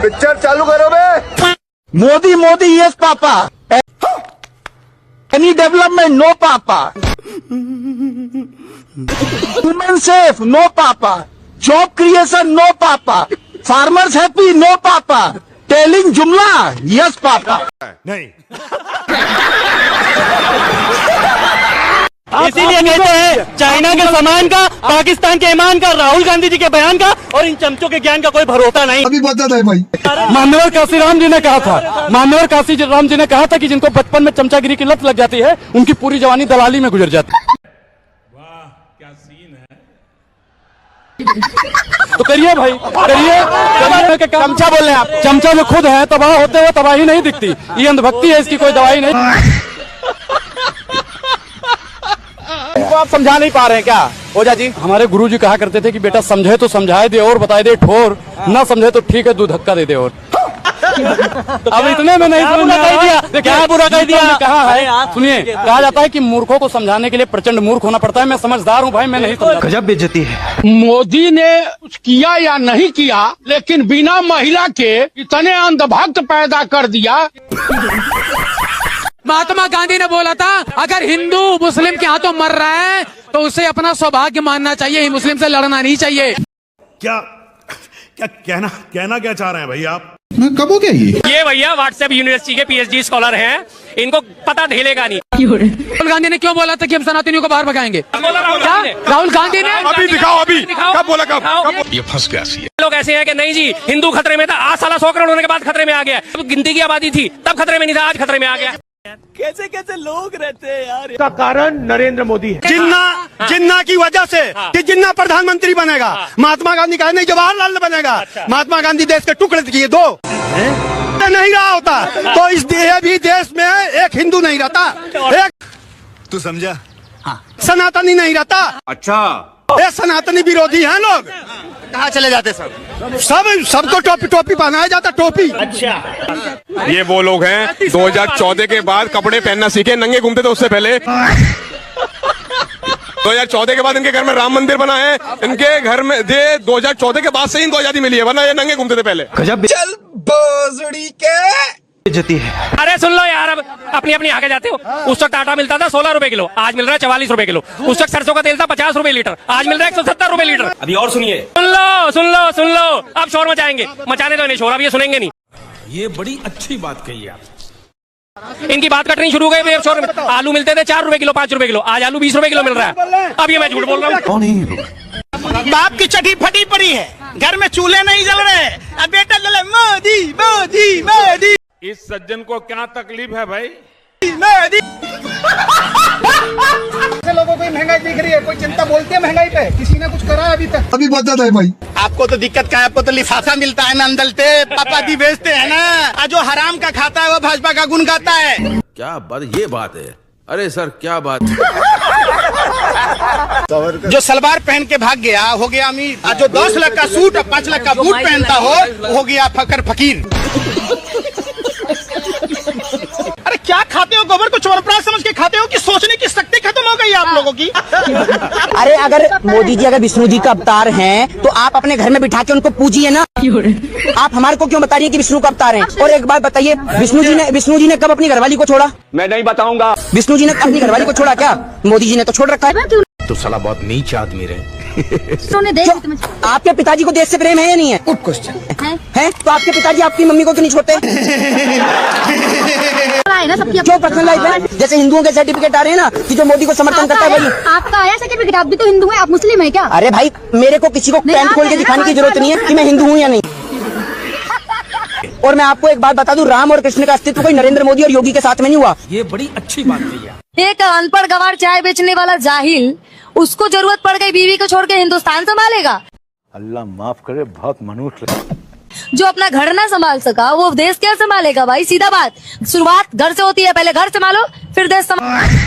Picture चालू करो बे। Modi Modi yes papa, any development no papa, women safe no papa, job creation no papa, farmers happy no papa, telling जुमला yes papa. नहीं इसीलिए कहते हैं चाइना के सामान का, पाकिस्तान के ईमान का, राहुल गांधी जी के बयान का और इन चमचों के ज्ञान का कोई भरोसा नहीं। अभी बता दे भाई, मान्यवर काशीराम जी ने कहा था, मान्यवर काशीराम जी ने कहा था कि जिनको बचपन में चमचागिरी की लत लग जाती है उनकी पूरी जवानी दलाली में गुजर जाती है। वाह क्या सीन है। तो करिए भाई, करिए। चमचा बोल रहे हैं आप, चमचा में खुद है, तबाह होते हुए तबाही नहीं दिखती। ये अंधभक्ति है, इसकी कोई दवाई नहीं। आप समझा नहीं पा रहे हैं क्या ओझा जी? हमारे गुरुजी कहा करते थे कि बेटा समझे तो समझाए दे और बताए दे ठोर, ना समझे तो ठीक है दूध धक्का दे दे। और अब इतने में नहीं समझ दिया, क्या बुरा कह दिया? कहा है, सुनिए, कहा जाता है कि मूर्खों को समझाने के लिए प्रचंड मूर्ख होना पड़ता है। मैं समझदार हूँ भाई, मैं नहीं समझा। गजब बेइज्जती है। मोदी ने कुछ किया या नहीं किया, लेकिन बिना महिला के इतने अंधभक्त पैदा कर दिया। महात्मा गांधी ने बोला था, अगर हिंदू मुस्लिम के हाथों मर रहा है तो उसे अपना सौभाग्य मानना चाहिए, मुस्लिम से लड़ना नहीं चाहिए। क्या क्या कहना क्या चाह रहे हैं भाई आप? कब हो गया ये भैया व्हाट्सएप यूनिवर्सिटी के PhD स्कॉलर हैं, इनको पता ढेलेगा नहीं। राहुल गांधी ने क्यों बोला था कि हम सनातनियों को बाहर भगाएंगे? राहुल गांधी ने अभी दिखाओ, अभी कब बोला? कब? ये फंस गया। लोग ऐसे हैं कि नहीं जी हिंदू खतरे में था, आज साला 100 करोड़ होने के बाद खतरे में आ गया। तब गिनती की आबादी थी, तब खतरे में नहीं था, आज खतरे में आ गया। कैसे कैसे लोग रहते हैं यार। का कारण नरेंद्र मोदी है। जिन्ना की वजह से कि जिन्ना प्रधानमंत्री बनेगा। महात्मा गांधी कहा नहीं जवाहरलाल बनेगा। महात्मा गांधी देश के टुकड़े किए दो, नहीं रहा होता तो इस भी देश में एक हिंदू नहीं रहता, एक तू समझा? हाँ। सनातनी नहीं रहता। अच्छा, ये सनातनी विरोधी हैं लोग। कहाँ चले जाते सबको टोपी पहनाया जाता, टोपी। अच्छा, ये वो लोग हैं 2014 के बाद कपड़े पहनना सीखे, नंगे घूमते थे उससे पहले। 2014 के बाद इनके घर में राम मंदिर बना है, इनके घर में 2014 के बाद से इनको आजादी मिली है, वरना ये नंगे घूमते थे पहले। गजब चल बोजड़ी के बेइज्जती है। अरे सुन लो यार, अब अपनी अपनी आगे जाते हो। उस वक्त आटा मिलता था 16 रुपए किलो, आज मिल रहा है 44 रुपए किलो। उस वक्त सरसों का तेल था 50 रुपए लीटर, आज मिल रहा है 170 रुपए लीटर। अभी और सुनिए, सुन लो, अब शोर मचाएंगे, मचाने दो इन्हें शोर, अब ये सुनेंगे नहीं। ये बड़ी अच्छी बात कही आप। इनकी बात कटनी शुरू हो गई शोर में। आलू मिलते थे 4 रुपए किलो, 5 रुपए किलो, आज आलू 20 रुपए किलो मिल रहा है। अब ये मैं झूठ बोल रहा हूँ? बाप की चटी फटी पड़ी है, घर में चूल्हे नहीं जल रहे, अब बेटा जले मोदी मोदी मोदी। इस सज्जन को क्या तकलीफ है भाई? लोगों को महंगाई दिख रही है, कोई चिंता बोलती है महंगाई पे? किसी ने कुछ करा है अभी तक? अभी बता दे भाई। आपको तो दिक्कत क्या है? आपको तो लिफाफा मिलता है ना, अंदलते पापादी बेचते हैं ना। जो हराम का खाता है वो भाजपा का गुण गाता है। क्या बात, ये बात है? अरे सर क्या बात। जो सलवार पहन के भाग गया हो गया अमीर, और जो 10 लाख का सूट और 5 लाख का बूट पहनता हो गया फकर फकीर। अरे क्या खाते हो? गोबर को चोरप्राश समझ के खाते हो कि सोचने की शक्ति खत्म हो गई आप लोगों की? अरे अगर मोदी जी अगर विष्णु जी का अवतार हैं तो आप अपने घर में बिठा के उनको पूजिए ना। आप हमारे को क्यों बता रही है कि विष्णु का अवतार हैं? और एक बात बताइए, विष्णु जी ने कब अपनी घरवाली को छोड़ा? मैं नहीं बताऊंगा। विष्णु जी ने अपनी घरवाली को छोड़ा क्या? मोदी जी ने तो छोड़ रखा है। तो साला बहुत नीच आदमी रहे। आपके पिताजी को देश से प्रेम है या नहीं है? गुड क्वेश्चन है। तो आपके पिताजी आपकी मम्मी को क्यों नहीं छोड़ते? क्यों पर्सनल लाइफ है? जैसे हिंदुओं के सर्टिफिकेट आ रहे हैं ना कि जो मोदी को समर्थन करता है भाई। आपका आया सर्टिफिकेट? आप भी तो हिंदू हैं, आप मुस्लिम हैं क्या? अरे भाई, मेरे को किसी को पैंट खोल के दिखाने की जरूरत नहीं है कि मैं हिंदू हूँ या नहीं। और मैं आपको एक बात बता दूं, राम और कृष्ण का अस्तित्व कोई नरेंद्र मोदी और योगी के साथ में नहीं हुआ। ये बड़ी अच्छी बात कही आप। एक अनपढ़ गवार चाय बेचने वाला जाहिल, उसको जरूरत पड़ गई बीवी को छोड़ के हिंदुस्तान संभालेगा? अल्लाह माफ करे, बहुत मनुष्य। जो अपना घर ना संभाल सका वो देश क्या संभालेगा भाई? सीधा बात, शुरुआत घर से होती है, पहले घर संभालो फिर देश संभालो।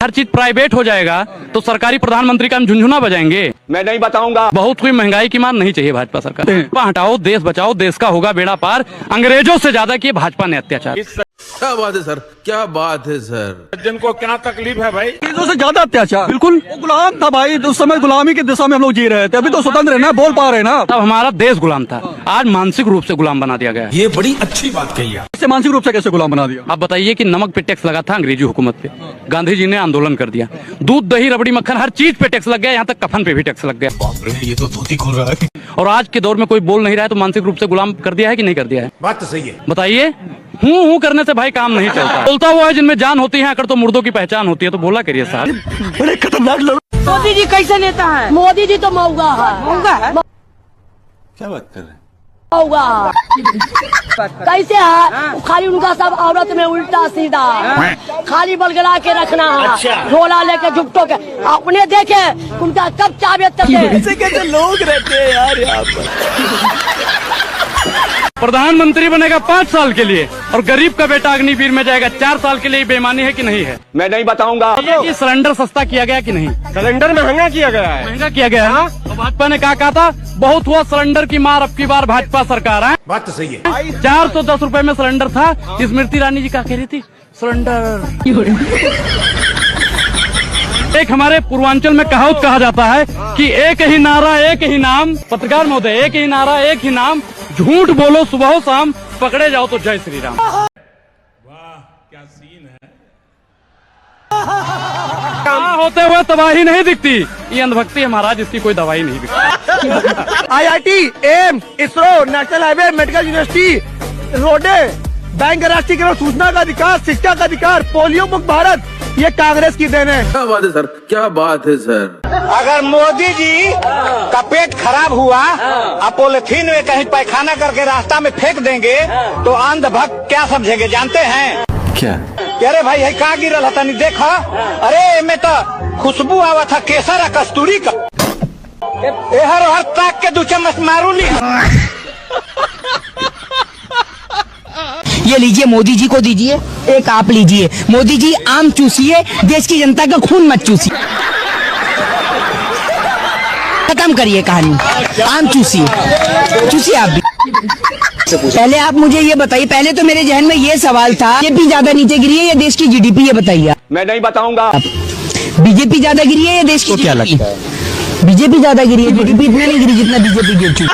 हर चीज प्राइवेट हो जाएगा तो सरकारी प्रधानमंत्री का हम झुंझुना बजाएंगे। मैं नहीं बताऊंगा। बहुत हुई, महंगाई की मार नहीं चाहिए भाजपा सरकार। हटाओ, देश बचाओ, देश का होगा बेड़ा पार। अंग्रेजों से ज्यादा किए भाजपा ने अत्याचार। क्या बात है सर, क्या बात है सर। सज्जन को क्या तकलीफ है भाई? अंग्रेजों से ज्यादा अत्याचार। बिल्कुल, वो गुलाम था भाई, उस समय गुलामी की दिशा में हम लोग जी रहे थे। अभी तो स्वतंत्र है ना, बोल पा रहे हैं ना। तब हमारा देश गुलाम था, आज मानसिक रूप से गुलाम बना दिया गया। ये बड़ी अच्छी बात कही आप। इससे मानसिक रूप से कैसे गुलाम बना दिया? आप बताइए कि नमक पे टैक्स लगा था अंग्रेजी हुकूमत पे, गांधी जी ने आंदोलन कर दिया। दूध, दही, रबड़ी, मक्खन, हर चीज पे टैक्स लग गया, यहाँ तक कफन पे भी टैक्स लग गया। ये तो धोती खोल रहा है। और आज के दौर में कोई बोल नहीं रहा है तो मानसिक रूप से गुलाम कर दिया है कि नहीं कर दिया है? बात तो सही है। बताइए, हूँ करने से भाई काम नहीं चलता। बोलता हुआ है जिनमें जान होती है, अगर तो मुर्दों की पहचान होती है, तो बोला करिए साहब। बड़े खतरनाक लोग। मोदी जी कैसे नेता है? मोदी जी तो मऊगा है। मऊगा है? क्या बात कर रहे हैं? मऊगा कैसे है? खाली उनका सब औरत में उल्टा सीधा, खाली बलगला के रखना है, झोला लेके झुकटो के। अपने देखे उनका कब चाबे तक कैसे कैसे लोग रहते हैं यार यहाँ पर। प्रधानमंत्री बनेगा 5 साल के लिए और गरीब का बेटा अग्निवीर में जाएगा 4 साल के लिए। बेईमानी है कि नहीं है? मैं नहीं बताऊंगा। ये सिलेंडर सस्ता किया गया कि नहीं? सिलेंडर महंगा किया गया है। महंगा किया गया है। तो भाजपा ने क्या कहा था? बहुत हुआ सिलेंडर की मार, अब की बार भाजपा सरकार है। बात तो सही है। 410 रुपए में सिलेंडर था। स्मृति ईरानी जी क्या कह रही थी? सिलेंडर। एक हमारे पूर्वांचल में कहावत कहा जाता है कि एक ही नारा एक ही नाम। पत्रकार महोदय, एक ही नारा एक ही नाम, झूठ बोलो सुबह शाम, पकड़े जाओ तो जय श्री राम। वाह क्या सीन है। होते हुए तबाही नहीं दिखती, ये अंधभक्ति है महाराज, इसकी कोई दवाई नहीं दिखती। IIT, AIIMS, ISRO, national highway, medical university, रोडे, बैंक, राष्ट्रीयकरण, सूचना का अधिकार, शिक्षा का अधिकार, पोलियो मुक्त भारत, ये कांग्रेस की देन है। क्या बात है सर, क्या बात है सर। अगर मोदी जी का पेट खराब हुआ, आप पॉलिथीन में कहीं पैखाना करके रास्ता में फेंक देंगे तो अंधभक्त क्या समझेंगे जानते हैं? क्या? अरे भाई है कहाँ गिरल था नहीं देखा? अरे में तो खुशबू आवा था केसर और कस्तूरी का। हर ताक के 2 चम्मच मारू ली। ये लीजिए, मोदी जी को दीजिए, एक आप लीजिए। मोदी जी आम चूसिए, देश की जनता का खून मत चूसिए। खत्म करिए कहानी, आम चूसिए आप भी। पहले आप मुझे ये बताइए, पहले तो मेरे जहन में ये सवाल था, बीजेपी ज्यादा नीचे गिरी है या देश की जीडीपी? ये बताइए। मैं नहीं बताऊंगा। बीजेपी ज्यादा गिरी है या देश की? क्या लगता है? बीजेपी ज्यादा गिरी है, जीडीपी इतना नहीं गिरी जितना बीजेपी गिर चुकी।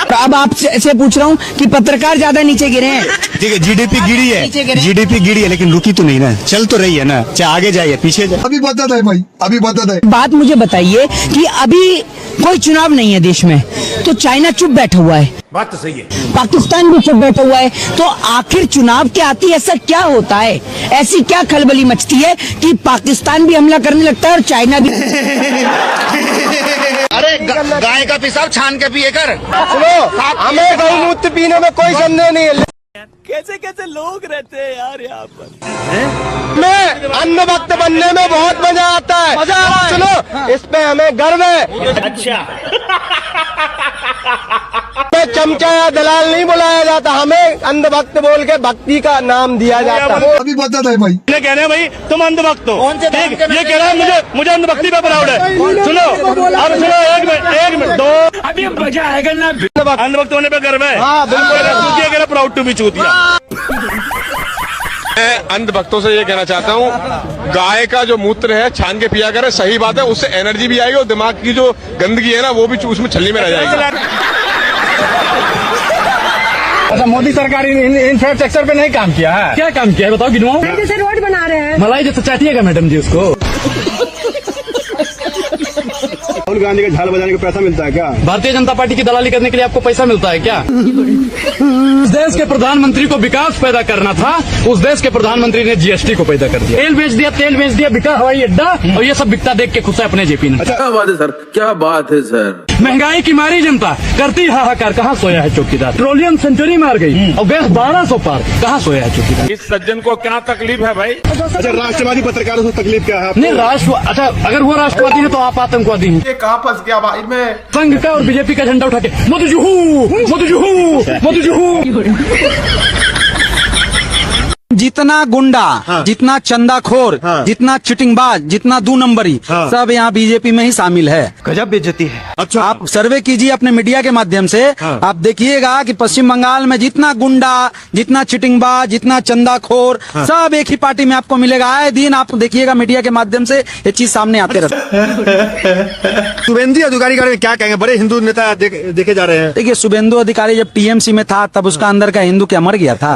तो अब आपसे पूछ रहा हूँ कि पत्रकार ज्यादा नीचे गिरे हैं। ठीक है, जीडीपी गिरी है, जीडीपी गिरी है, लेकिन रुकी तो नहीं ना, चल तो रही है ना। चाहे आगे जाइए पीछे जाए। अभी बता दे भाई, अभी बता दे। बात मुझे बताइए कि अभी कोई चुनाव नहीं है देश में, तो चाइना चुप बैठा हुआ है, बात तो सही है। पाकिस्तान भी चुप बैठा हुआ है, तो आखिर चुनाव के आती ऐसा क्या होता है? ऐसी क्या खलबली मचती है कि पाकिस्तान भी हमला करने लगता है और चाइना भी? अरे गाय का पेशाब छान के पिए कर। सुनो, हमें गौमूत्र पीने में कोई संदेह नहीं है। कैसे कैसे लोग रहते हैं यार यहाँ पर। मैं अंधभक्त बनने में बहुत मजा आता है। सुनो, इस पे हमें गर्व है। अच्छा। चमचा या दलाल नहीं बुलाया जाता, हमें अंधभक्त बोल के भक्ति का नाम दिया जाता है। अभी बता दे भाई। ये कह रहे हैं भाई तुम अंधभक्त हो। ये कह रहा है मुझे अंधभक्ति पे प्राउड है। सुनो, अब सुनो, एक मिनट 2। अभी मजा आएगा ना। अंधभक्त होने पे गर्व है। हाँ बिल्कुल। प्राउड टू बी चूतिया। मैं अंधभक्तों से ये कहना चाहता हूँ, गाय का जो मूत्र है छान के पिया करे, सही बात है, उससे एनर्जी भी आएगी और दिमाग की जो गंदगी है ना वो भी उसमें छलनी में रह जाएगी। अच्छा, मोदी सरकार इंफ्रास्ट्रक्चर पे नहीं काम किया है? क्या काम किया है बताओ, गिनवाओ। जैसे रोड बना रहे हैं, मलाई जैसे चाटिएगा मैडम जी उसको। राहुल गांधी का झाल बजाने का पैसा मिलता है क्या? भारतीय जनता पार्टी की दलाली करने के लिए आपको पैसा मिलता है क्या? उस देश के प्रधानमंत्री को विकास पैदा करना था, उस देश के प्रधानमंत्री ने जीएसटी को पैदा कर दिया। तेल बेच दिया, बिका हवाई अड्डा, और ये सब बिकता देख के खुश है अपने जेपी ने। क्या बात है सर, क्या बात है सर। महंगाई की मारी जनता करती हाहाकार, कहाँ सोया है चौकीदार? पेट्रोलियम सेंचुरी मार गई और गैस 1200 पार, कहाँ सोया है चौकीदार? इस सज्जन को क्या तकलीफ है भाई? अच्छा, राष्ट्रवादी पत्रकारों से तकलीफ क्या है? नहीं अच्छा, अगर वो राष्ट्रवादी है तो आप आतंकवादी हैं। ये कहाँ फंस गया भाई मैं? संघ का और बीजेपी का झंडा उठा के मोदी जी हूँ, मोदी जी हूँ, मोदी जी हूँ। जितना गुंडा, जितना चंदाखोर, जितना चिटिंगबाज, जितना 2 नंबरी, सब यहाँ बीजेपी में ही शामिल है। गजब बेइज्जती है। अच्छा, आप सर्वे कीजिए अपने मीडिया के माध्यम से, आप देखिएगा कि पश्चिम बंगाल में जितना गुंडा, जितना चिटिंगबाज, जितना चंदाखोर, सब एक ही पार्टी में आपको मिलेगा। आए दिन आप देखिएगा मीडिया के माध्यम से ये चीज सामने आते रहते हैं। शुभेंदु अधिकारी का क्या कहेंगे? बड़े हिंदू नेता देखे जा रहे हैं। देखिए, शुभेंदु अधिकारी जब टीएमसी में था तब उसका अंदर का हिंदू क्या मर गया था?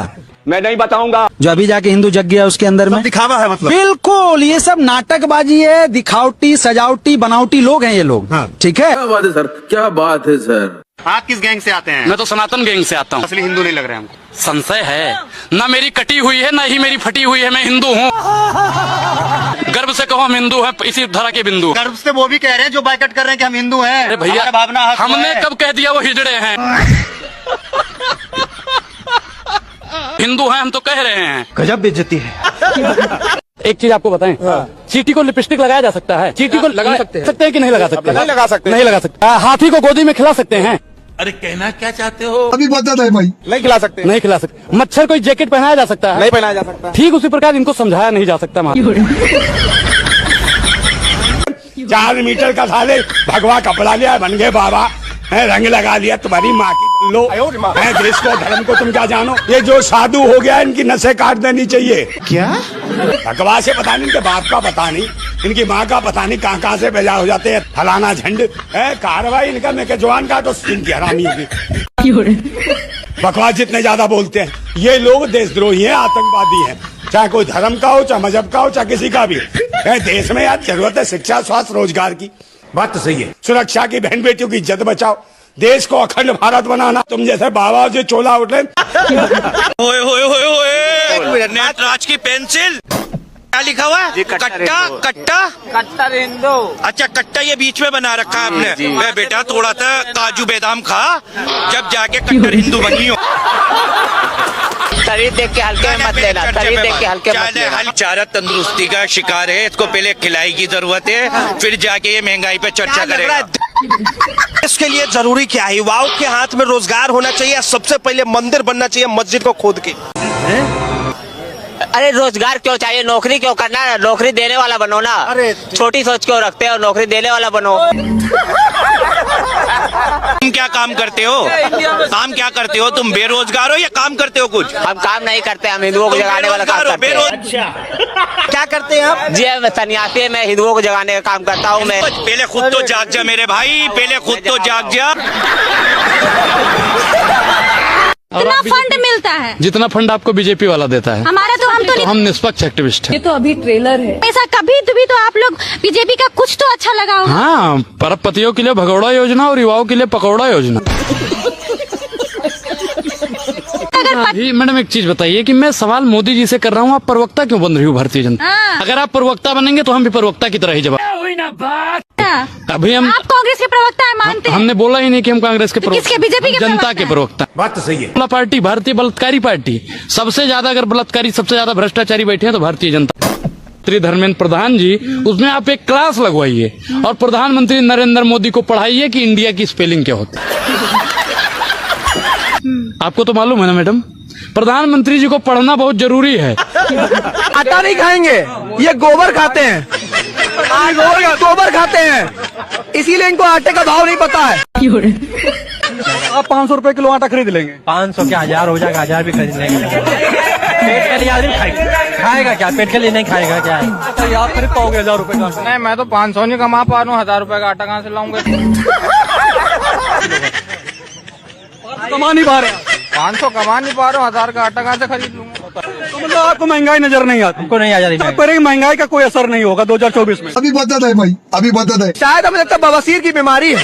मैं नहीं बताऊंगा। जो अभी जाके हिंदू जग गया उसके अंदर में दिखावा है मतलब। बिल्कुल, ये सब नाटकबाजी है, दिखावटी, सजावटी, बनावटी लोग हैं ये लोग। ठीक है। क्या बात है सर, क्या बात है सर। आप किस गैंग से आते हैं? मैं तो सनातन गैंग से आता हूँ। असली हिंदू नहीं लग रहे हमको। संशय है ना, मेरी कटी हुई है ना ही मेरी फटी हुई है। मैं हिंदू हूँ, गर्व से कहो हम हिंदू हैं, इसी धरा के बिंदु। गर्व से वो भी कह रहे हैं जो बाइकआउट कर रहे हैं कि हम हिंदू हैं। अरे भैया, हमारा भावना हक हमने है। कब कह दिया वो हिजड़े हैं? हिंदू हैं हम तो कह रहे हैं। गजब बेइज्जती है। एक चीज आपको बताएं, चींटी को लिपस्टिक लगाया जा सकता है? चींटी को लगा सकते हैं कि नहीं लगा सकते? नहीं लगा सकते। नहीं लगा सकते। हाथी को गोदी में खिला सकते हैं? अरे कहना क्या चाहते हो? अभी बता दे भाई। नहीं खिला सकते। नहीं खिला सकते। मच्छर को जैकेट पहनाया जा सकता है? नहीं पहनाया जा सकता। ठीक उसी प्रकार इनको समझाया नहीं जा सकता। 4 मीटर का साले भगवा कपड़ा लिया, बन गए बाबा, है रंग लगा लिया तुम्हारी माँ की लो है। देश को धर्म को तुम क्या जानो? ये जो साधु हो गया इनकी नसें काट देनी चाहिए। क्या भगवा से पता नहीं, इनके बाप का पता नहीं, इनकी माँ का पता नहीं, कहाँ से बेजा हो जाते हैं। फलाना झंड है कार्रवाई इनका, मैं के जवान का तो इनकी हरामी होगी। बकवास जितने ज्यादा बोलते हैं ये लोग देशद्रोही हैं, आतंकवादी हैं, चाहे कोई धर्म का हो, चाहे मजहब का हो, चाहे किसी का भी है। देश में यार जरूरत है शिक्षा, स्वास्थ्य, रोजगार की। बात तो सही है। सुरक्षा की, बहन बेटियों की इज्जत बचाओ, देश को अखंड भारत बनाना। तुम जैसे बाबा जो चोला उठे। होए होए होए होए, नटराज की पेंसिल क्या लिखा हुआ है? कट्टा कट्टा कट्टर हिंदू। अच्छा, कट्टा ये बीच में बना रखा है आपने। मैं बेटा थोड़ा सा काजू बादाम खा, जब जाके कट्टर हिंदू बनी हो। शरीर देख के हल्के में मत लेना, शरीर देख के हल्के मत लेना। चारा तंदुरुस्ती का शिकार है, इसको पहले खिलाई की जरूरत है, फिर जाके ये महंगाई पे चर्चा करेगा। इसके लिए जरूरी क्या है? युवाओं के हाथ में रोजगार होना चाहिए, सबसे पहले मंदिर बनना चाहिए मस्जिद को खोद के। अरे रोजगार क्यों चाहिए? नौकरी क्यों करना? नौकरी देने वाला बनो ना। अरे छोटी सोच क्यों रखते हो? नौकरी देने वाला बनो। तुम क्या काम करते हो? काम क्या करते हो? तुम बेरोजगार हो या काम करते हो कुछ? हम काम नहीं करते, हम हिंदुओं को जगाने वाला काम करते हैं। क्या करते हैं आप? जी मैं सन्यासी है, मैं हिंदुओं को जगाने का काम करता हूँ। मैं पहले खुद तो जाग जा मेरे भाई, पहले खुद तो जाग जा। कितना फंड मिलता है? जितना फंड आपको बीजेपी वाला देता है। हमारा तो हम निष्पक्ष एक्टिविस्ट हैं। ये तो अभी ट्रेलर है। ऐसा कभी तो आप लोग बीजेपी का कुछ तो अच्छा लगा होगा। हाँ, परपतियों के लिए भगोड़ा योजना और युवाओं के लिए पकौड़ा योजना। जी मैडम, एक चीज बताइए कि मैं सवाल मोदी जी से कर रहा हूँ, आप प्रवक्ता क्यों बन रही हो भारतीय जनता? अगर आप प्रवक्ता बनेंगे तो हम भी प्रवक्ता की तरह ही जवाब। अभी हम आप कांग्रेस के प्रवक्ता है मानते हैं? हमने बोला ही नहीं कि हम कांग्रेस के प्रवक्ता, किसके? बीजेपी के जनता के प्रवक्ता। बात तो सही है। पार्टी भारतीय बलात्कारी पार्टी, सबसे ज्यादा अगर बलात्कारी, सबसे ज्यादा भ्रष्टाचारी बैठे हैं तो भारतीय जनता। धर्मेंद्र प्रधान जी, उसमें आप एक क्लास लगवाइए और प्रधानमंत्री नरेंद्र मोदी को पढ़ाइए कि इंडिया की स्पेलिंग क्या होती है। आपको तो मालूम है ना मैडम, प्रधानमंत्री जी को पढ़ना बहुत जरूरी है। आटा नहीं खाएंगे, ये गोबर खाते हैं। गोबर खाते हैं, इसीलिए इनको आटे का भाव नहीं पता है। आप 500 रुपए किलो आटा खरीद लेंगे? 500 क्या 1000 हो जाएगा, 1000 भी खरीद लेंगे। पेट के लिए आदमी खाएगा क्या? पेट के लिए नहीं खाएगा क्या? आप खरीद पाओगे 1000 रुपए का? नहीं, मैं तो 500 नहीं कमा पा रहा हूँ, 1000 रुपए का आटा कहाँ से लाऊंगा? कमा नहीं पा रहे? 500 कमा नहीं पा रहा हूँ, 1000 का आटा कहाँ से खरीद लूंगा? तो मतलब आपको महंगाई नजर नहीं आती? हमको नहीं आ जाती पर महंगाई का कोई असर नहीं होगा 2024 में। अभी बता दे भाई, अभी बता दे। शायद हमें लगता है बवासीर की बीमारी है।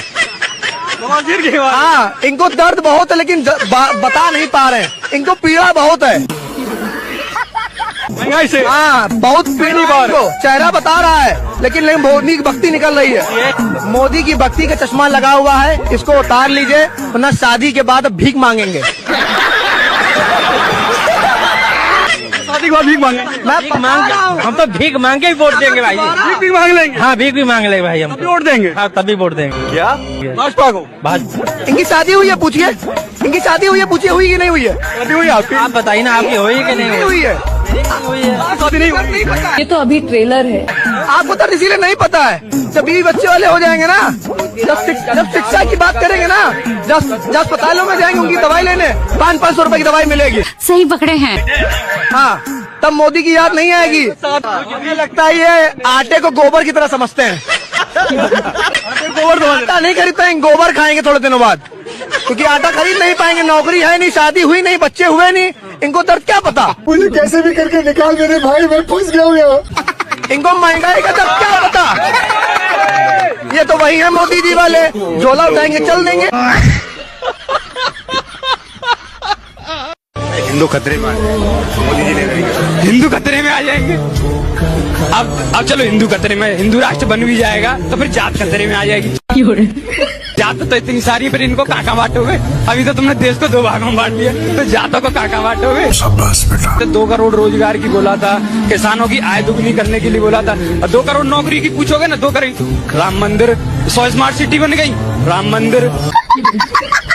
बवासीर की बीमारी? हाँ, इनको दर्द बहुत है लेकिन बता नहीं पा रहे हैं। इनको पीड़ा बहुत है महंगाई से। हाँ, बहुत पीड़ा है। चेहरा बता रहा है लेकिन मोदी की भक्ति निकल रही है। मोदी की भक्ति का चश्मा लगा हुआ है, इसको उतार लीजिए वरना शादी के बाद भीख मांगेंगे। शादी के बाद भीख मांगेंगे? मैं मांग, हम तो भीख मांग के ही वोट देंगे भाई। भीख भी मांग लेंगे? हाँ, भीख भी मांग लेंगे भाई, हम वोट देंगे। हाँ, तभी वोट देंगे। क्या भाजपा को? इनकी शादी हुई है, पूछिए। इनकी शादी हुई है, पूछिए हुई कि नहीं हुई है? शादी हुई आपकी? आप बताइए ना, आपकी हुई कि नहीं हुई है? ये तो अभी ट्रेलर है। आपको तो इसीलिए नहीं पता है, जब बीवी बच्चे वाले हो जाएंगे ना, जब शिक्षा की बात करेंगे ना, जब अस्पतालों में जाएंगे उनकी दवाई लेने 500-500 रुपए की दवाई मिलेगी। सही पकड़े हैं। हाँ, तब मोदी की याद नहीं आएगी। मुझे लगता है ये आटे को गोबर की तरह समझते हैं। गोबर तो आटा नहीं खरीद पाएंगे, गोबर खाएंगे थोड़े दिनों बाद, क्योंकि आटा खरीद नहीं पाएंगे, नौकरी है नहीं, शादी हुई नहीं, बच्चे हुए नहीं, इनको दर्द क्या पता। मुझे कैसे भी करके निकाल मेरे भाई, मैं फंस गया हूँ यहाँ। इनको महंगाई का दर्द क्या पता। ये तो वही है मोदी जी वाले, झोला उठाएंगे चल देंगे। हिंदू खतरे में मोदी जी ने हिंदू खतरे में आ जाएंगे। अब चलो हिंदू खतरे में, हिंदू राष्ट्र बन भी जाएगा तो फिर जात खतरे में आ जाएगी। जात तो इतनी सारी, फिर इनको कहाँ बांटोगे? अभी तो तुमने देश को 2 भागों में बांट लिया, तो जातों को कहाँ बांटोगे? तो 2 करोड़ रोजगार की बोला था, किसानों की आय दुगनी करने के लिए बोला था, और 2 करोड़ नौकरी की पूछोगे ना, 2 करोड़। राम मंदिर, 100 स्मार्ट सिटी बन गई, राम मंदिर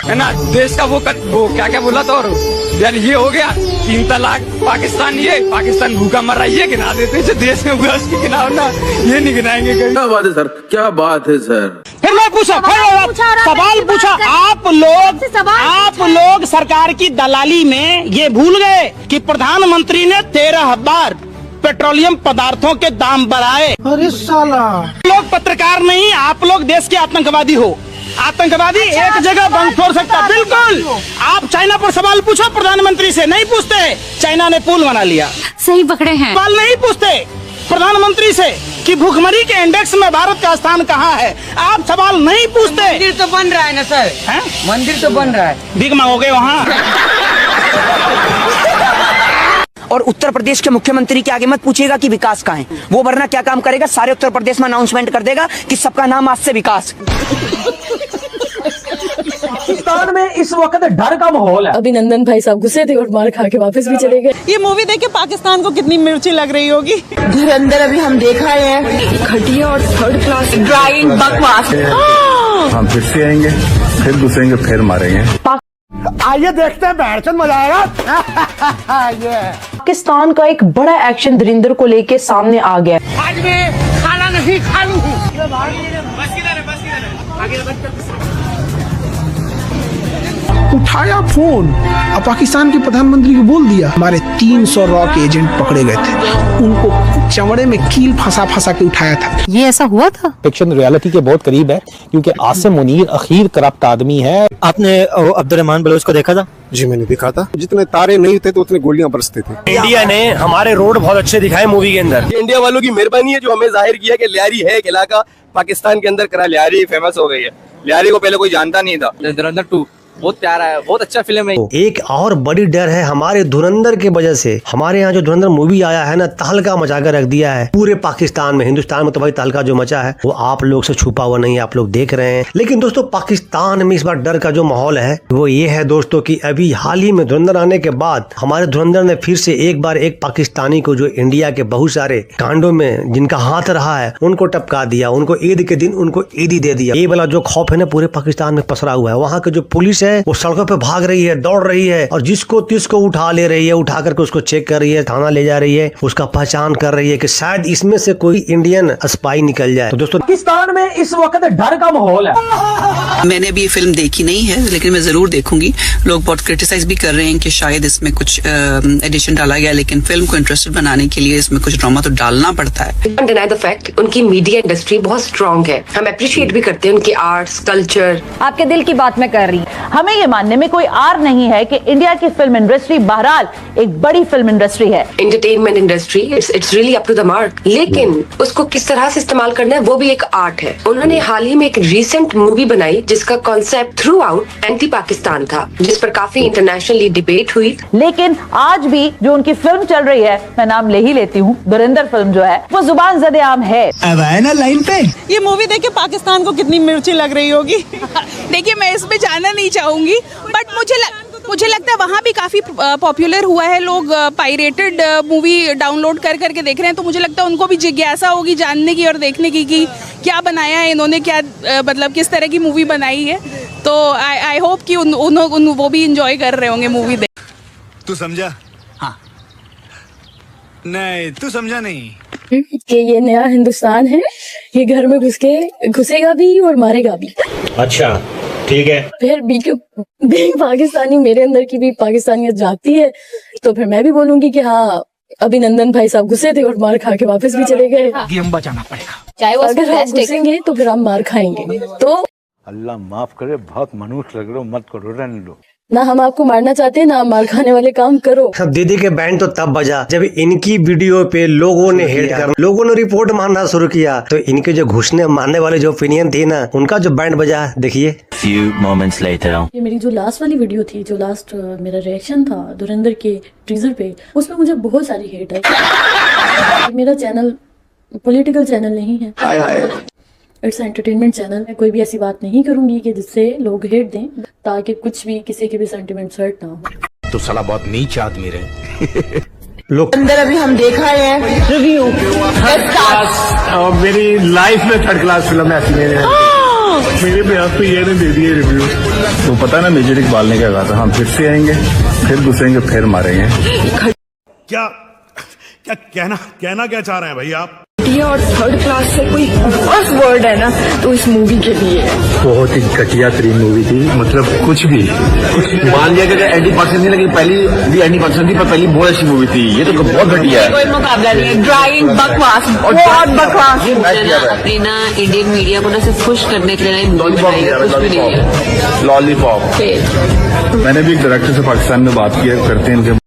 है ना, देश का वो क्या क्या बोला था, और यार ये हो गया 3 तलाक, पाकिस्तान भूखा मर रहा है, ये गिना देते जो देश में हुआ उसकी गिनाओ ना, ये नहीं गिनाएंगे कहीं। क्या बात है सर, क्या बात है सर। फिर मैं पूछा, सवाल पूछा, आप लोग सरकार की दलाली में ये भूल गए कि प्रधानमंत्री ने 13 बार पेट्रोलियम पदार्थों के दाम बढ़ाए। अरे साला, लोग पत्रकार नहीं, आप लोग देश के आतंकवादी हो। आतंकवादी एक जगह बम फोड़ सकता, बिल्कुल। आप चाइना पर सवाल पूछो, प्रधानमंत्री से नहीं पूछते। चाइना ने पुल बना लिया, सही पकड़े हैं। सवाल नहीं पूछते प्रधानमंत्री से कि भूखमरी के इंडेक्स में भारत का स्थान कहाँ है। आप सवाल नहीं पूछते। मंदिर तो बन रहा है ना सर, हैं? मंदिर तो बन रहा है, भीख मांगोगे वहाँ। और उत्तर प्रदेश के मुख्यमंत्री के आगे मत पूछिएगा कि विकास कहाँ है, वो वरना क्या काम करेगा, सारे उत्तर प्रदेश में अनाउंसमेंट कर देगा कि सबका नाम आज से विकास। पाकिस्तान में इस वक्त डर का माहौल है। अभिनंदन भाई साहब गुस्से थे और मार खा के वापस भी चले गए। ये मूवी देख के पाकिस्तान को कितनी मिर्ची लग रही होगी। धुरंधर अभी हम देखा है, घटिया और 3rd क्लास ड्राइंग बकवास। हम फिर से आएंगे, फिर घुसेंगे, फिर मारेंगे। आइए देखते हैं, बैठकर मजा आएगा। पाकिस्तान का एक बड़ा एक्शन धुरंधर को लेके सामने आ गया। आज मैं खाना नहीं खा लूंगी। उठाया फोन और पाकिस्तान के प्रधानमंत्री को बोल दिया, हमारे 300 रॉ के एजेंट पकड़े गए थे, उनको चमड़े में कील फंसा के उठाया था। ये ऐसा हुआ था? फिक्शन रियलिटी के बहुत करीब है, क्योंकि आसिम मुनीर अखीर करप्ट आदमी है। आपने अब्दुर्रहमान बलोच को देखा था? जी मैंने देखा था, जितने तारे नहीं थे तो उतने गोलियां बरसते थे। इंडिया ने हमारे रोड बहुत अच्छे दिखाए मूवी के अंदर। इंडिया वालों की मेहरबानी है जो हमें जाहिर किया कि लियारी है एक इलाका पाकिस्तान के अंदर, करा लियारी फेमस हो गई है। लियारी को पहले कोई जानता नहीं था। धुरंधर 2 बहुत प्यारा है, बहुत अच्छा फिल्म है। एक और बड़ी डर है हमारे धुरंधर के वजह से। हमारे यहाँ जो धुरंधर मूवी आया है ना, तहलका मचा कर रख दिया है पूरे पाकिस्तान में। हिंदुस्तान में तो भाई तहलका जो मचा है वो आप लोग से छुपा हुआ नहीं है, आप लोग देख रहे हैं। लेकिन दोस्तों पाकिस्तान में इस बार डर का जो माहौल है वो ये है दोस्तों कि अभी हाल ही में धुरंधर आने के बाद हमारे धुरंधर ने फिर से एक बार एक पाकिस्तानी को, जो इंडिया के बहुत सारे कांडों में जिनका हाथ रहा है, उनको टपका दिया। उनको ईद के दिन उनको ईदी दे दिया। ये वाला जो खौफ है ना पूरे पाकिस्तान में पसरा हुआ है। वहाँ की जो पुलिस है वो सड़कों पे भाग रही है, दौड़ रही है, और जिसको तिसको उठा ले रही है, उठा करके उसको चेक कर रही है, थाना ले जा रही है, उसका पहचान कर रही है कि शायद इसमें से कोई इंडियन स्पाई निकल जाए। तो दोस्तों पाकिस्तान में इस वक्त डर का माहौल है। मैंने अभी ये फिल्म देखी नहीं है, लेकिन मैं जरूर देखूंगी। लोग बहुत क्रिटिसाइज भी कर रहे हैं कि शायद इसमें कुछ एडिशन डाला गया, लेकिन फिल्म को इंटरेस्टेड बनाने के लिए इसमें कुछ ड्रामा तो डालना पड़ता है। डिनाई द फैक्ट, उनकी मीडिया इंडस्ट्री बहुत स्ट्रांग है। हम अप्रिशिएट भी करते हैं उनकी आर्ट्स कल्चर। आपके दिल की बात मैं कर रही हूँ। हमें ये मानने में कोई आर नहीं है कि इंडिया की फिल्म इंडस्ट्री बहरहाल एक बड़ी फिल्म इंडस्ट्री है। Entertainment industry it's really up to the mark, लेकिन उसको किस तरह से इस्तेमाल करना है वो भी एक आर्ट है। उन्होंने हाल ही में एक रीसेंट मूवी बनाई जिसका concept through out anti Pakistan था, जिस पर काफी इंटरनेशनली डिबेट हुई। लेकिन आज भी जो उनकी फिल्म चल रही है, मैं नाम ले ही लेती हूँ, धुरंधर फिल्म जो है वो जुबान ज़द-ए-आम है। अब आए ना लाइन पे। ये मूवी देख के पाकिस्तान को कितनी मिर्ची लग रही होगी। देखिए मैं इसमें जाना नहीं चाहूंगी, बट मुझे लगता है वहाँ भी काफ़ी पॉपुलर हुआ है। लोग पायरेटेड मूवी डाउनलोड कर करके देख रहे हैं, तो मुझे लगता है उनको भी जिज्ञासा होगी जानने की और देखने की कि क्या बनाया है इन्होंने, क्या मतलब किस तरह की मूवी बनाई है। तो आई होप कि वो भी इंजॉय कर रहे होंगे मूवी देख। तू समझा? हाँ। नहीं तू समझा नहीं कि ये नया हिंदुस्तान है, ये घर में घुसेगा भी और मारेगा भी। अच्छा ठीक है। फिर बीइंग पाकिस्तानी मेरे अंदर की भी पाकिस्तानियत जागती है, तो फिर मैं भी बोलूंगी कि हाँ अभिनंदन भाई साहब घुसे थे और मार खा के वापस भी चले गए। हम बचाना पड़ेगा, चाहे वो अगर आप घुसेंगे तो फिर आप मार खाएंगे। तो अल्लाह माफ करे, बहुत मनुष्य लग रहे हो, मत करो, रहने दो। ना हम आपको मारना चाहते हैं, ना मार खाने वाले काम करो। दीदी के बैंड तो तब बजा जब इनकी वीडियो पे लोगों ने हेट कर, लोगों ने रिपोर्ट मारना शुरू किया, तो इनके जो घुसने मारने वाले जो ओपिनियन थी ना, उनका जो बैंड बजा देखिए। Few moments later. ये मेरी जो लास्ट वाली वीडियो थी, जो लास्ट मेरा रिएक्शन था धुरंधर के टीजर पे, उसमें मुझे बहुत सारी हेट आई। मेरा चैनल पॉलिटिकल चैनल नहीं है, इट्स एंटरटेनमेंट चैनल। मैं कोई भी ऐसी बात नहीं करूंगी कि जिससे लोग हेट दें, ताकि कुछ भी किसी के भी सेंटिमेंट्स हर्ट ना हो। तो साला बहुत नीच आदमी रहे लोग अंदर अभी हम देखा है रिव्यू मेरी लाइफ में थर्ड क्लास फिल्म ऐसी मेरे ब्याह पे ये ने दे दिए रिव्यू। तो पता ना मेजर इकबाल ने क्या कहा था, हम फिर से आएंगे, फिर घुसेंगे, फिर मारेंगे। क्या क्या कहना क्या चाह रहे हैं भाई आप? और थर्ड क्लास से कोई फर्स्ट वर्ड है ना, तो इस मूवी के लिए बहुत ही घटिया तरीन मूवी थी, मतलब कुछ भी मान लिया कि एंटी पाकिस्तान नहीं लगी, पहली भी एंटी पाकिस्तान थी, पर पहली बहुत अच्छी मूवी थी। ये तो बहुत घटिया है, कोई मुकाबला नहीं है, ड्राइंग बकवास, बहुत बकवास। अपने ना इंडियन मीडिया को ना सिर्फ खुश करने के लिए कुछ भी नहीं है। लॉलीपॉप। मैंने भी एक डायरेक्टर से पाकिस्तान में बात किया, करते हैं इनके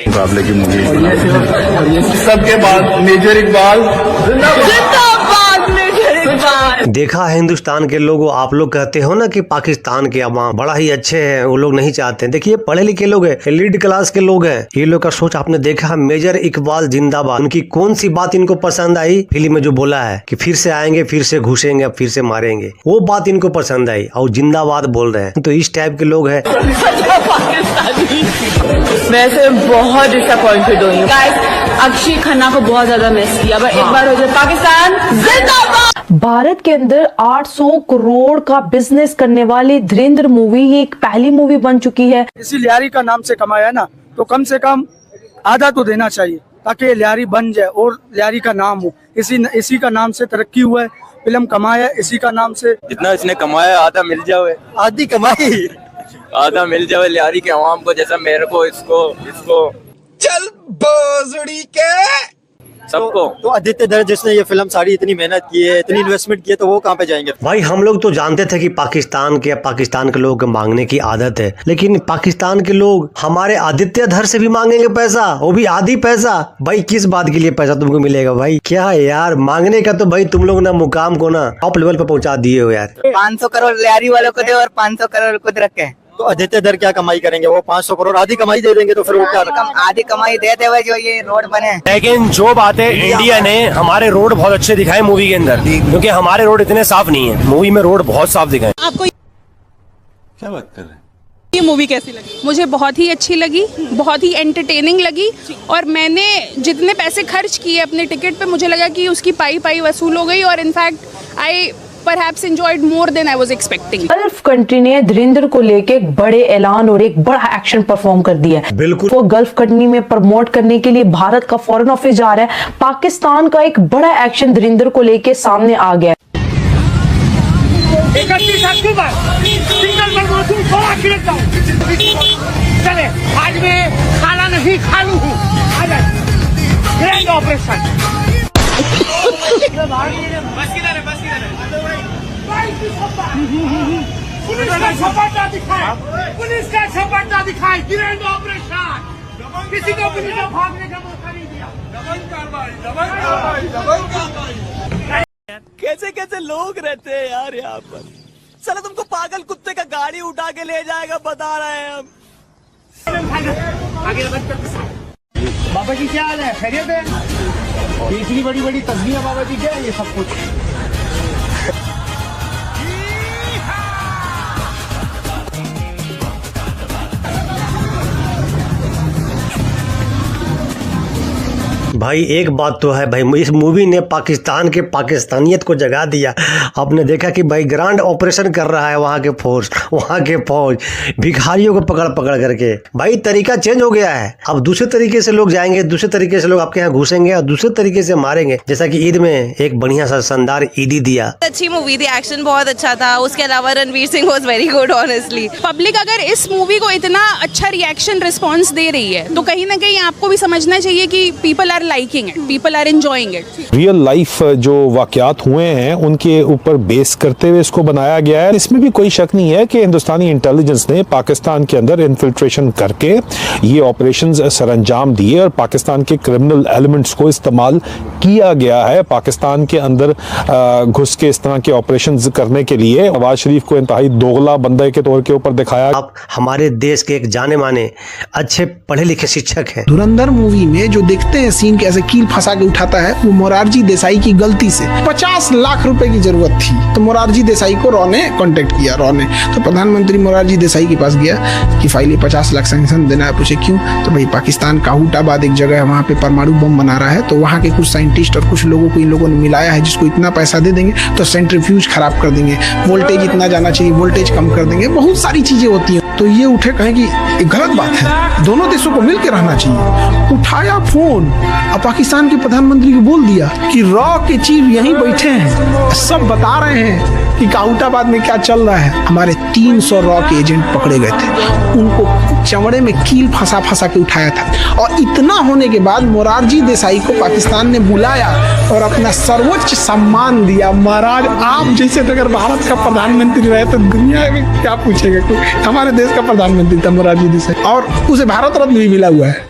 मुकाबले की मूवी। सबके बाद मेजर इकबाल देखा है हिंदुस्तान के लोगों, आप लोग कहते हो ना कि पाकिस्तान के अवाम बड़ा ही अच्छे हैं, वो लोग नहीं चाहते हैं। देखिए पढ़े लिखे लोग हैं, एलीट क्लास के लोग हैं, ये लोग का सोच आपने देखा। मेजर इकबाल जिंदाबाद, उनकी कौन सी बात इनको पसंद आई? फिल्म में जो बोला है कि फिर से आएंगे, फिर से घुसेंगे, अब फिर से मारेंगे, वो बात इनको पसंद आई और जिंदाबाद बोल रहे हैं। तो इस टाइप के लोग हैं। वैसे बहुत डिसअपॉइंटेड हुई हूँ। अक्षय खन्ना को बहुत ज्यादा मिस किया, पर एक बार हो जाए पाकिस्तान जिंदाबाद। भारत के अंदर 800 करोड़ का बिजनेस करने वाली धुरंधर मूवी ये एक पहली मूवी बन चुकी है। इसी लियारी का नाम से कमाया ना, तो कम से कम आधा तो देना चाहिए, ताकि लियारी बन जाए और लियारी का नाम हो। इसी का नाम से तरक्की हुआ है, फिल्म कमाया इसी का नाम से। जितना इसने कमाया आधा मिल जाए, आधी कमाई आधा मिल जाए लियारी के अवाम को, जैसा मेरे को, इसको चल बोजड़ी के सबको। तो आदित्य धर जिसने ये फिल्म सारी इतनी मेहनत की है, इतनी इन्वेस्टमेंट की है, तो वो कहाँ पे जाएंगे? भाई हम लोग तो जानते थे कि पाकिस्तान के लोगों को मांगने की आदत है, लेकिन पाकिस्तान के लोग हमारे आदित्य धर से भी मांगेंगे पैसा, वो भी आधी पैसा। भाई किस बात के लिए पैसा तुमको मिलेगा? भाई क्या है यार मांगने का? तो भाई तुम लोग ना मुकाम को ना टॉप लेवल पे पहुंचा दिए हो यार। 500 करोड़ लियारी वालों को दे और 500 करोड़ खुद रखे। तो आदित्य धर क्या कमाई करेंगे? वो 500 करोड़ आधी कमाई दे देंगे, तो फिर वो क्या आधी कमाई देते हुए जो ये रोड बने। लेकिन जो बात है, इंडिया ने हमारे रोड बहुत अच्छे दिखाए मूवी के अंदर, क्योंकि हमारे रोड इतने साफ नहीं है, मूवी में रोड बहुत साफ दिखाए। आपको क्या बात कर रहे हैं? ये मूवी कैसी लगी? मुझे बहुत ही अच्छी लगी, बहुत ही एंटरटेनिंग लगी, और मैंने जितने पैसे खर्च किए अपने टिकट पे, मुझे लगा कि उसकी पाई वसूल हो गई, और in fact I perhaps enjoyed more than I was expecting. Gulf country ने धुरंधर को लेके एक बड़े ऐलान और एक बड़ा एक्शन परफॉर्म कर दिया है। बिल्कुल वो गल्फ कंट्री में प्रमोट करने के लिए भारत का फॉरेन ऑफिस जा रहा है। पाकिस्तान का एक बड़ा एक्शन धुरंधर को लेके सामने आ गया है। 31 अक्टूबर सिंगल बलमौसम थोड़ा खिलक जाऊं। चले आज मैं खाला नहीं खालू हूँ, आ जाए ग्रैंड ऑपरेशन। पुलिस का सफलता दिखाए ग्रैंड ऑपरेशन। किसी को पुलिस को भागने का मौका नहीं दिया। कैसे लोग रहते हैं यार यहाँ पर। चलो तुमको पागल कुत्ते का गाड़ी उठा के ले जाएगा, बता रहे हैं हम। बाबा जी क्या हाल है? खैरियत है? इतनी बड़ी बड़ी तस्वीरें बाबा जी, क्या है ये सब कुछ? भाई एक बात तो है भाई, इस मूवी ने पाकिस्तान के पाकिस्तानियत को जगा दिया। आपने देखा कि भाई ग्रांड ऑपरेशन कर रहा है वहाँ के फोर्स, वहाँ के फौज भिखारियों को पकड़ पकड़ करके। भाई तरीका चेंज हो गया है, अब दूसरे तरीके से लोग जाएंगे, दूसरे तरीके से लोग आपके यहाँ घुसेंगे और दूसरे तरीके से मारेंगे। जैसा कि ईद में एक बढ़िया सा शानदार ईदी दिया। अच्छी मूवी थी, एक्शन बहुत अच्छा था, उसके अलावा Ranveer Singh was very good honestly. Public अगर इस मूवी को इतना अच्छा रिएक्शन रिस्पांस दे रही है तो कहीं ना कहीं आपको भी समझना चाहिए कि people are liking it, people are enjoying it. Real life जो वाकयात हुए हैं उनके ऊपर बेस करते हुए इसको बनाया गया है। इसमें भी कोई शक नहीं है कि हिंदुस्तानी इंटेलिजेंस ने पाकिस्तान के अंदर इन्फिल्ट्रेशन करके ये ऑपरेशंस सरअंजाम दिए और पाकिस्तान के क्रिमिनल एलिमेंट्स को इस्तेमाल किया गया है पाकिस्तान के अंदर घुस के इस तरह के ऑपरेशंस करने के लिए। नवाज शरीफ को इंतहाई दोगला बंदे के तौर के ऊपर दिखाया। आप हमारे देश के एक जाने माने अच्छे पढ़े लिखे शिक्षक हैं। धुरंधर मूवी में जो देखते हैं सीन कैसे कील फंसा के उठाता है, वो मोरारजी देसाई की गलती से 50 लाख रुपए की जरूरत थी तो मोरारजी देसाई को रॉ ने कांटेक्ट किया। रॉ ने तो प्रधानमंत्री मोरारजी देसाई के पास गया कि फाइल 50 लाख सैंक्शन देना है। पूछे क्यों? तो भाई पाकिस्तान काहूटाबाद एक जगह है, वहाँ पे परमाणु बम बना रहा है, तो वहाँ के कुछ साइंटिस्ट और कुछ लोगों को इन लोगों ने मिलाया है जिसको इतना पैसा दे देंगे तो सेंट्रीफ्यूज खराब कर देंगे, वोल्टेज इतना जाना चाहिए वोल्टेज कम कर देंगे, बहुत सारी चीजें होती हैं। तो ये उठे कहें कि ये गलत बात है, दोनों देशों को मिलकर रहना चाहिए। उठाया फोन और पाकिस्तान के प्रधानमंत्री को बोल दिया कि रॉ के चीफ यहीं बैठे हैं, सब बता रहे हैं कि काउटाबाद में क्या चल रहा है। हमारे 300 रॉ के एजेंट पकड़े गए थे, उनको चमड़े में कील फंसा फंसा के उठाया था। और इतना होने के बाद मोरारजी देसाई को पाकिस्तान ने बुलाया और अपना सर्वोच्च सम्मान दिया। महाराज आप जैसे अगर भारत का प्रधानमंत्री रहे तो दुनिया में क्या पूछेगा कोई। हमारे देश का प्रधानमंत्री था मोरारजी देसाई और उसे भारत रत्न भी मिला हुआ है।